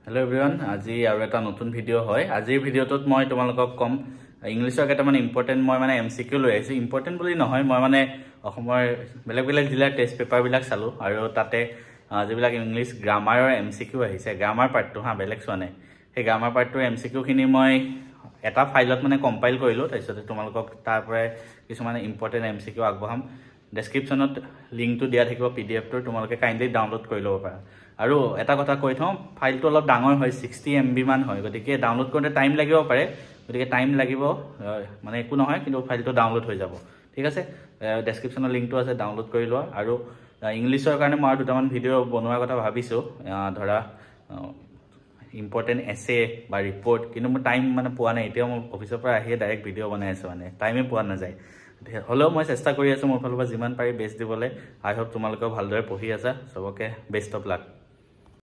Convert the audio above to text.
Hello everyone, আজি আৰু এটা নতুন ভিডিও হয়। আজিৰ ভিডিওটোত মই তোমালোকক কম ইংলিশৰ এটা মানে ইম্পৰ্টেন্ট মই মানে এমসিকিউ লৈ আহিছো। ইম্পৰ্টেন্ট বুলি নহয়, মই মানে অসমৰ বেলেগ জিলাৰ টেষ্ট পেপাৰ বিলাক চালো আৰু তাতে যিবিলাক ইংলিশ গ্ৰামাৰৰ এমসিকিউ আহিছে, গ্ৰামাৰ পাৰ্টটো বেলেগ চোৱা নাই। সেই গ্ৰামাৰ পাৰ্টটোৰ এমসিকিউ খিনি মই এটা ফাইলত মানে কম্পাইল কৰিলো, তাৰপিছত তোমালোকক তাৰ পৰা কিছুমান ইম্পৰ্টেন্ট এমসিকিউ আগবঢ়াম। ডেসক্ৰিপশনত লিংকটো দিয়া থাকিব পিডিএফটোৰ, তোমালোকে কাইন্ডলি ডাউনলোড কৰি ল'ব পাৰা। আৰু এটা কথা কৈ থওঁ, ফাইলটো অলপ ডাঙৰ হয়, 60 MB মান হয়, গতিকে ডাউনলোড কৰোঁতে টাইম লাগিব পাৰে, গতিকে টাইম লাগিব মানে একো নহয়, কিন্তু ফাইলটো ডাউনলোড হৈ যাব। ঠিক আছে, ডেসক্ৰিপশনৰ লিংকটো আছে, ডাউনলোড কৰি লোৱা। আৰু ইংলিছৰ কাৰণে মই আৰু দুটামান ভিডিঅ' বনোৱাৰ কথা ভাবিছোঁ, ধৰা ইম্পৰ্টেণ্ট এছে বা ৰিপৰ্ট, কিন্তু মোৰ টাইম মানে পোৱা নাই। এতিয়াও মই অফিচৰ পৰা আহিয়ে ডাইৰেক্ট ভিডিঅ' বনাই আছোঁ, মানে টাইমে পোৱা নাযায়। হ'লেও মই চেষ্টা কৰি আছোঁ মোৰ ফালৰ পৰা যিমান পাৰি বেষ্ট দিবলৈ। আই হোপ তোমালোকেও ভালদৰে পঢ়ি আছা। চবকে বেষ্ট অফ লাক।